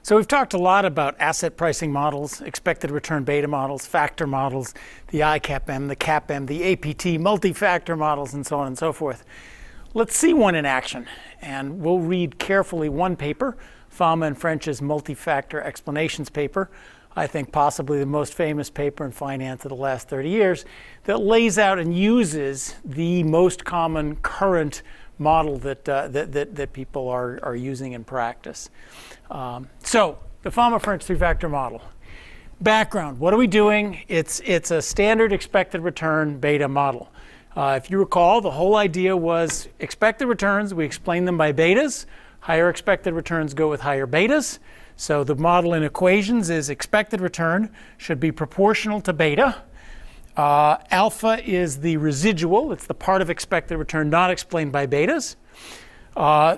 So we've talked a lot about asset pricing models, expected return beta models, factor models, the ICAPM, the CAPM, the APT, multi-factor models, and so on and so forth. Let's see one in action, and we'll read carefully one paper, Fama and French's multi-factor explanations paper, I think possibly the most famous paper in finance of the last 30 years, that lays out and uses the most common current model that people are using in practice. So the Fama-French three-factor model. Background, what are we doing? It's a standard expected return beta model. If you recall, the whole idea was expected returns, we explain them by betas. Higher expected returns go with higher betas. So the model in equations is expected return should be proportional to beta. Alpha is the residual. It's the part of expected return not explained by betas.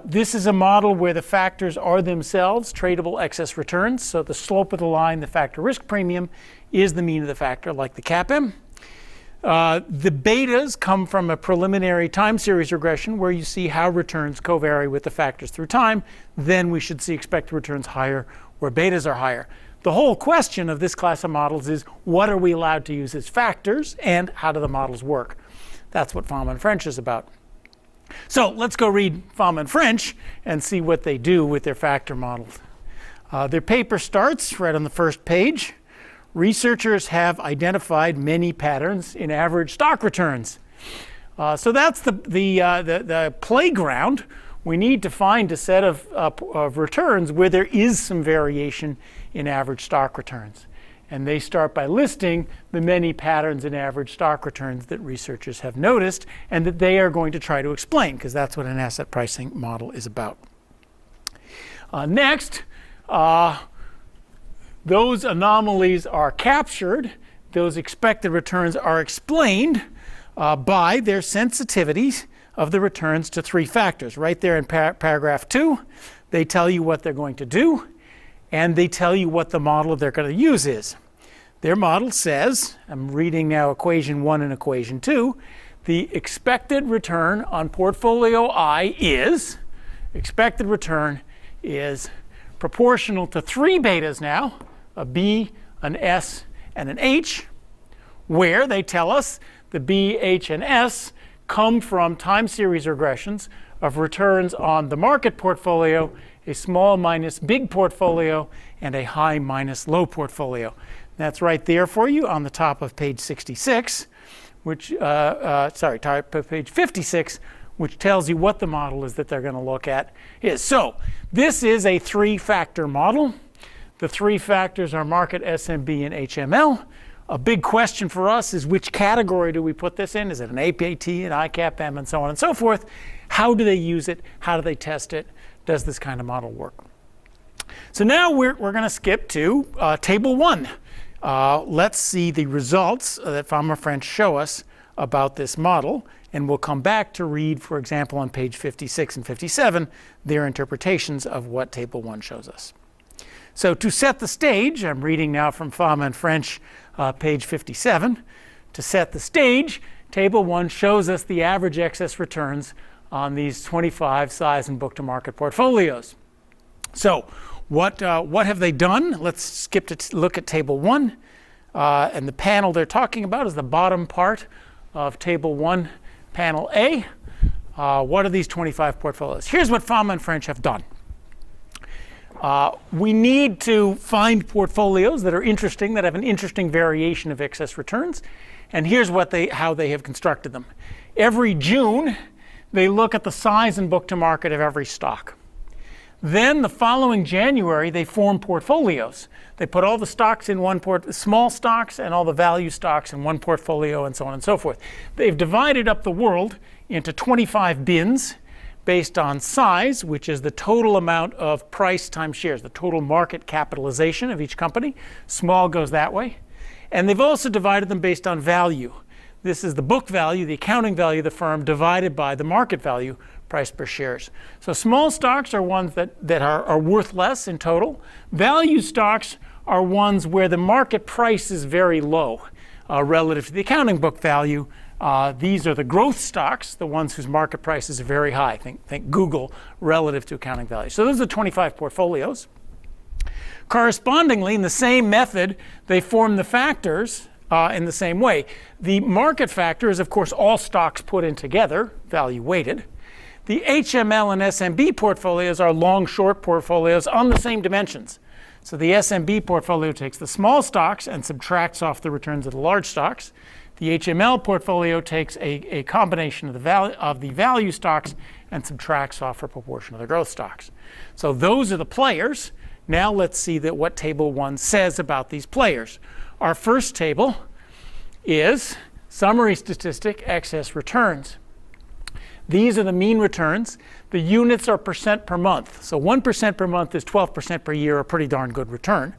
This is a model where the factors are themselves tradable excess returns. So the slope of the line, the factor risk premium, is the mean of the factor, like the CAPM. The betas come from a preliminary time series regression where you see how returns covary with the factors through time. Then we should see expected returns higher where betas are higher. The whole question of this class of models is what are we allowed to use as factors and how do the models work? That's what Fama and French is about. So let's go read Fama and French and see what they do with their factor models. Their paper starts right on the first page. Researchers have identified many patterns in average stock returns. So that's the playground. We need to find a set of returns where there is some variation in average stock returns. And they start by listing the many patterns in average stock returns that researchers have noticed and that they are going to try to explain, because that's what an asset pricing model is about. Next, those anomalies are captured. Those expected returns are explained by their sensitivities of the returns to three factors. Right there in paragraph 2, they tell you what they're going to do, and they tell you what the model they're going to use is. Their model says, I'm reading now equation 1 and equation 2, the expected return on portfolio I is, expected return is proportional to three betas now, a B, an S, and an H, where they tell us the B, H, and S come from time series regressions of returns on the market portfolio, a small minus big portfolio, and a high minus low portfolio. That's right there for you on the top of page 66, top of page 56, which tells you what the model is that they're going to look at is. So this is a three-factor model. The three factors are market, SMB, and HML. A big question for us is which category do we put this in? Is it an APT, an ICAPM, and so on and so forth? How do they use it? How do they test it? Does this kind of model work? So now we're going to skip to table 1. Let's see the results that Fama French show us about this model. And we'll come back to read, for example, on page 56 and 57, their interpretations of what table 1 shows us. So to set the stage, I'm reading now from Fama and French, page 57. To set the stage, table 1 shows us the average excess returns on these 25 size and book-to-market portfolios. So what have they done? Let's skip to look at table 1. And the panel they're talking about is the bottom part of table 1, panel A. What are these 25 portfolios? Here's what Fama and French have done. We need to find portfolios that are interesting, that have an interesting variation of excess returns. And here's how they have constructed them. Every June, they look at the size and book to market of every stock. Then the following January, they form portfolios. They put all the stocks in one small stocks and all the value stocks in one portfolio, and so on and so forth. They've divided up the world into 25 bins based on size, which is the total amount of price times shares, the total market capitalization of each company. Small goes that way. And they've also divided them based on value. This is the book value, the accounting value of the firm, divided by the market value, price per shares. So small stocks are ones that are worth less in total. Value stocks are ones where the market price is very low relative to the accounting book value. These are the growth stocks, the ones whose market prices are very high. Think Google relative to accounting value. So those are 25 portfolios. Correspondingly, in the same method, they form the factors in the same way. The market factor is, of course, all stocks put in together, value weighted. The HML and SMB portfolios are long-short portfolios on the same dimensions. So the SMB portfolio takes the small stocks and subtracts off the returns of the large stocks. The HML portfolio takes a combination of the value stocks and subtracts off a proportion of the growth stocks. So those are the players. Now let's see what Table 1 says about these players. Our first table is summary statistic excess returns. These are the mean returns. The units are percent per month. So 1% per month is 12% per year, a pretty darn good return.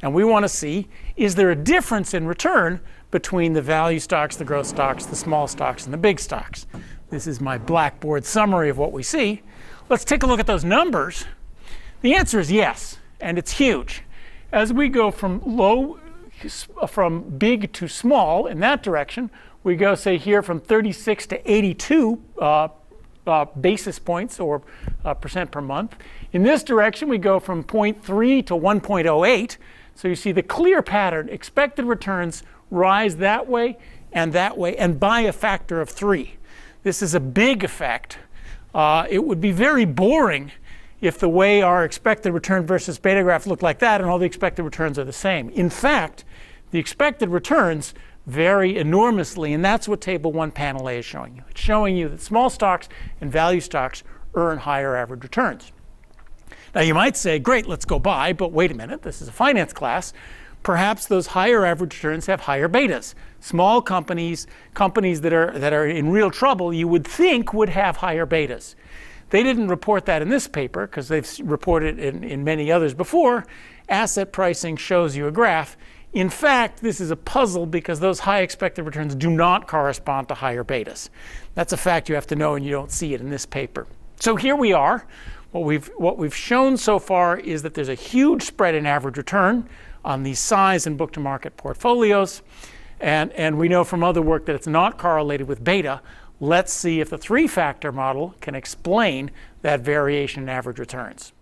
And we want to see, is there a difference in return between the value stocks, the growth stocks, the small stocks, and the big stocks? This is my blackboard summary of what we see. Let's take a look at those numbers. The answer is yes, and it's huge. As we go from big to small in that direction, we go, say, here from 36 to 82 basis points or percent per month. In this direction, we go from 0.3 to 1.08. So you see the clear pattern. Expected returns rise that way, and by a factor of 3. This is a big effect. It would be very boring if the way our expected return versus beta graph looked like that and all the expected returns are the same. In fact, the expected returns vary enormously, and that's what Table 1 Panel A is showing you. It's showing you that small stocks and value stocks earn higher average returns. Now you might say, great, let's go buy, but wait a minute, this is a finance class. Perhaps those higher average returns have higher betas. Small companies that are in real trouble, you would think would have higher betas. They didn't report that in this paper because they've reported it in many others before. Asset pricing shows you a graph. In fact, this is a puzzle because those high expected returns do not correspond to higher betas. That's a fact you have to know, and you don't see it in this paper. So here we are. What we've shown so far is that there's a huge spread in average return on these size and book to market portfolios. And we know from other work that it's not correlated with beta. Let's see if the 3-factor model can explain that variation in average returns.